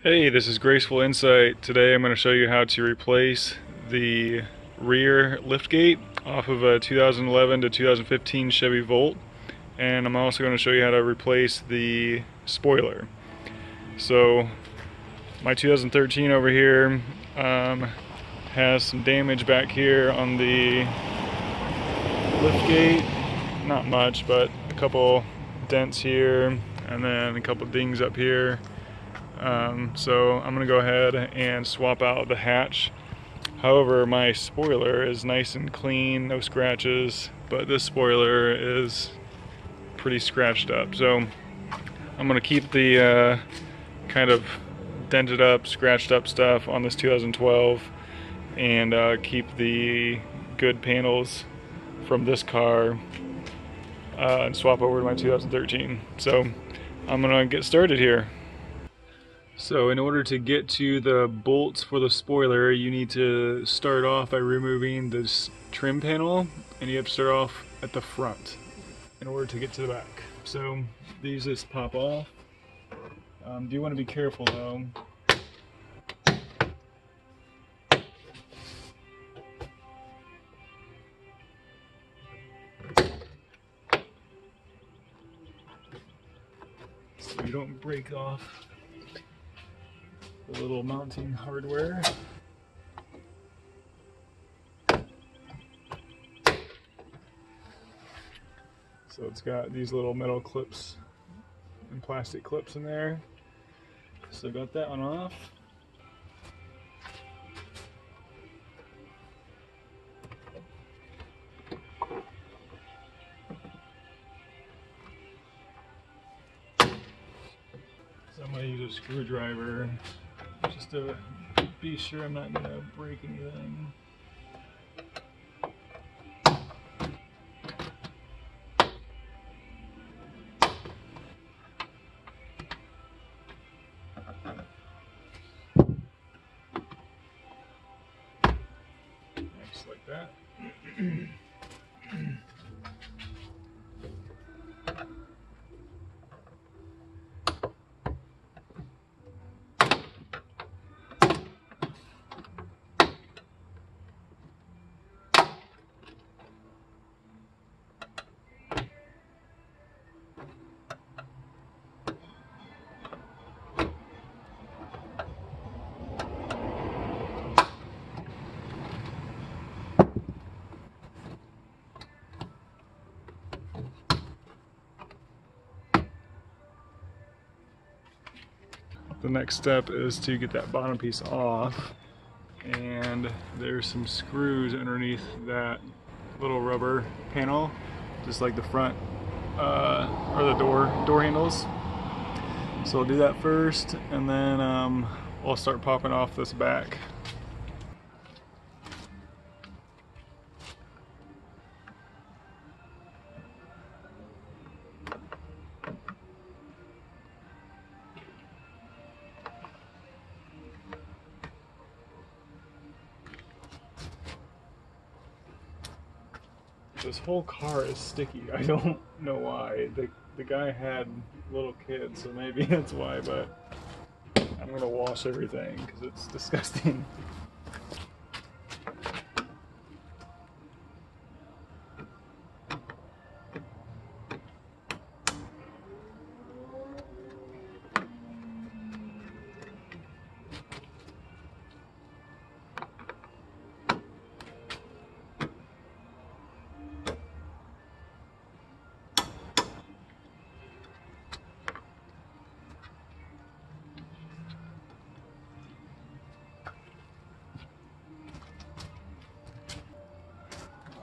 Hey, this is Graceful Insight. Today I'm going to show you how to replace the rear liftgate off of a 2011 to 2015 Chevy Volt, and I'm also going to show you how to replace the spoiler. So my 2013 over here has some damage back here on the liftgate. Not much, but a couple dents here and then a couple dings up here. So I'm going to go ahead and swap out the hatch. However, my spoiler is nice and clean, no scratches, but this spoiler is pretty scratched up. So I'm going to keep the kind of dented up, scratched up stuff on this 2012 and keep the good panels from this car and swap over to my 2013. So I'm going to get started here. So in order to get to the bolts for the spoiler, you need to start off by removing this trim panel, and you have to start off at the front in order to get to the back. So these just pop off. Do want to be careful though. So you don't break off the little mounting hardware. So it's got these little metal clips and plastic clips in there. So got that one off. So I'm going to use a screwdriver just to be sure I'm not going to break anything. Just like that. The next step is to get that bottom piece off, and there's some screws underneath that little rubber panel, just like the front or the door handles. So we'll do that first, and then we'll start popping off this back. This whole car is sticky. I don't know why. The guy had little kids, so maybe that's why, but I'm gonna wash everything because it's disgusting.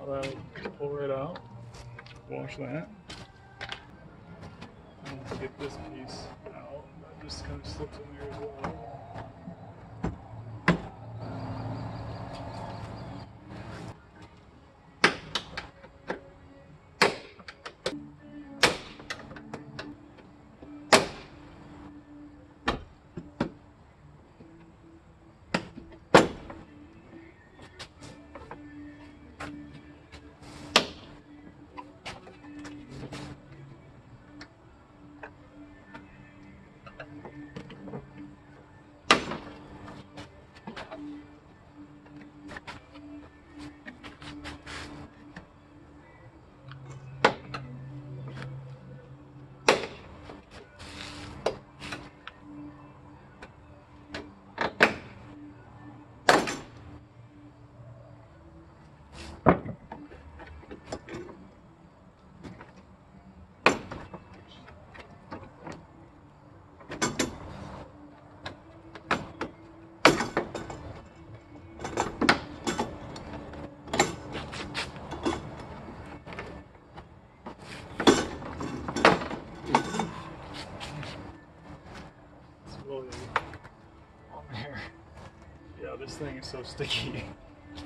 I'll pull it out, wash that, and get this piece out. That just kind of slips in there as well. this thing is so sticky. I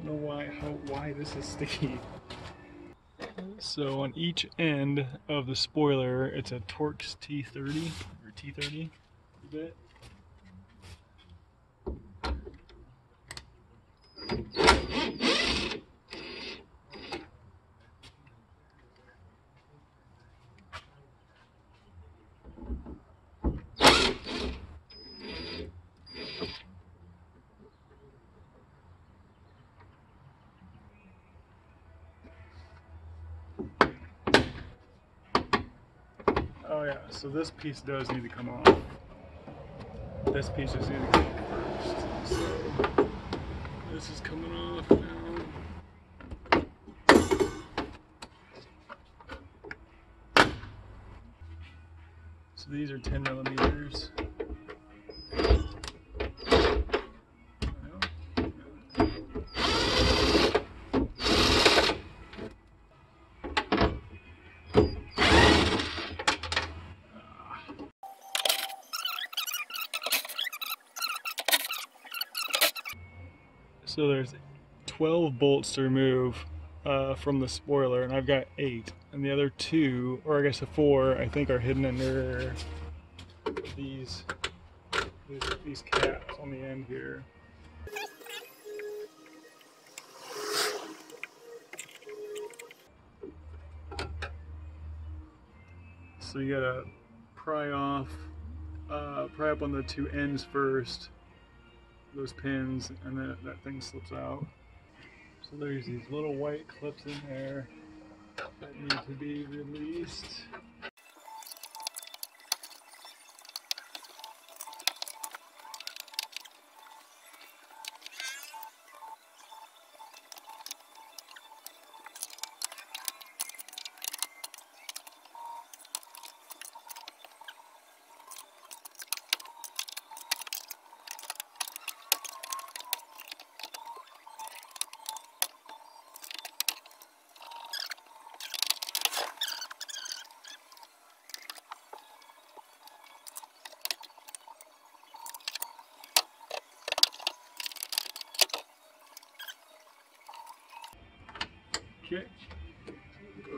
don't know why this is sticky. So on each end of the spoiler, it's a Torx T30 or T30. Is it? Oh yeah, so this piece does need to come off. This piece just needs to come off first. So this is coming off now. So these are 10 millimeters. So there's 12 bolts to remove from the spoiler, and I've got 8. And the other 2, or I guess the 4, I think are hidden under these caps on the end here. So you gotta pry up on the 2 ends first, those pins, and then that thing slips out. So there's these little white clips in there that need to be released. Okay,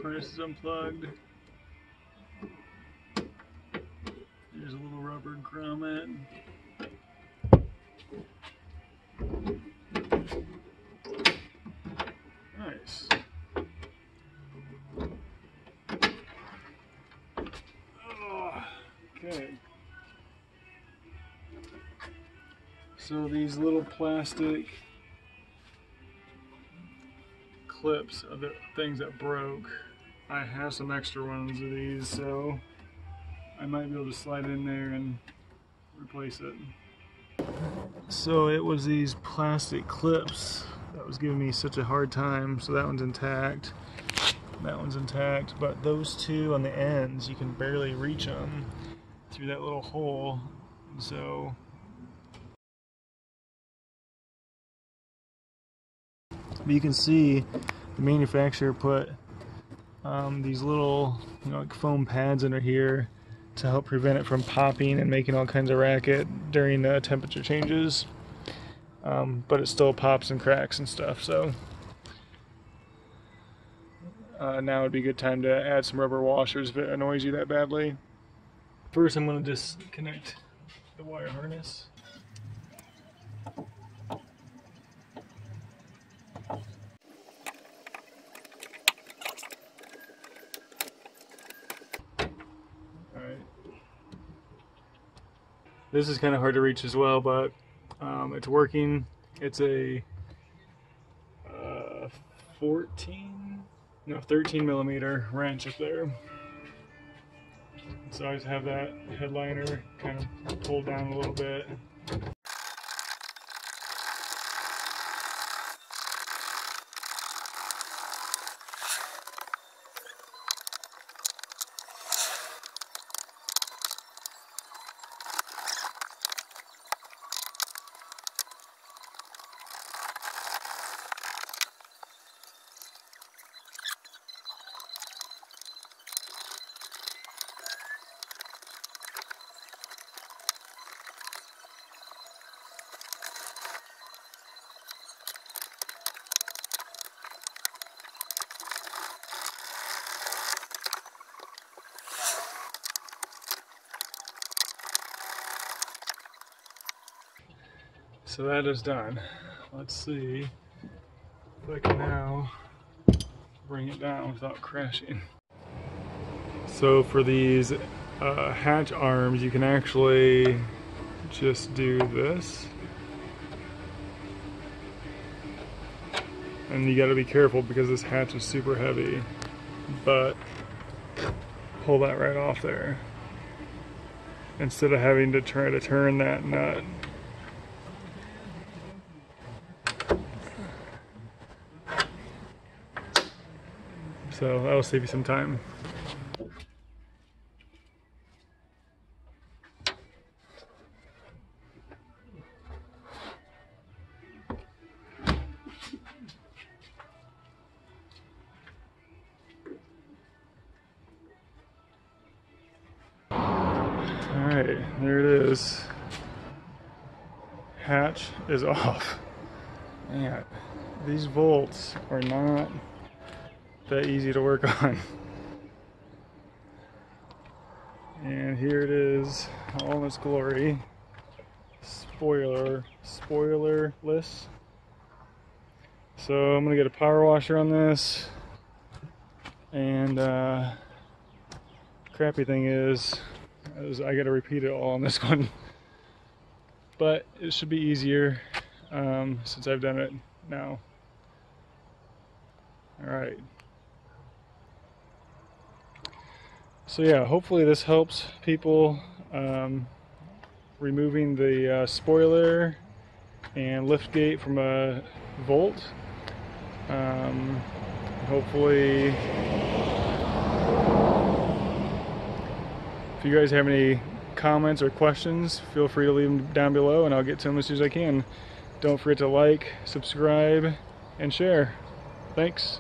harness is unplugged. There's a little rubber grommet. Nice. Oh, okay. So these little plastic clips of the things that broke, I have some extra ones of these, so I might be able to slide in there and replace it. So it was these plastic clips that was giving me such a hard time. So that one's intact, that one's intact, but those 2 on the ends, you can barely reach them through that little hole. So but you can see the manufacturer put these little, like foam pads under here to help prevent it from popping and making all kinds of racket during the temperature changes. But it still pops and cracks and stuff, so now would be a good time to add some rubber washers if it annoys you that badly. First I'm going to disconnect the wire harness. Alright. This is kind of hard to reach as well, but it's working. It's a 13 millimeter wrench up there. So I just have that headliner kind of pulled down a little bit. So that is done. Let's see if I can now bring it down without crashing. So for these hatch arms, you can actually just do this. And you gotta be careful because this hatch is super heavy, but pull that right off there instead of having to try to turn that nut. So that'll save you some time. Alright, there it is. Hatch is off. Man, these Volts are not that easy to work on. And here it is, all in its glory. Spoilerless. So I'm gonna get a power washer on this. And crappy thing is I gotta repeat it all on this one. But it should be easier since I've done it now. Alright. So yeah, hopefully this helps people removing the spoiler and liftgate from a Volt. Hopefully, if you guys have any comments or questions, feel free to leave them down below and I'll get to them as soon as I can. Don't forget to like, subscribe, and share. Thanks.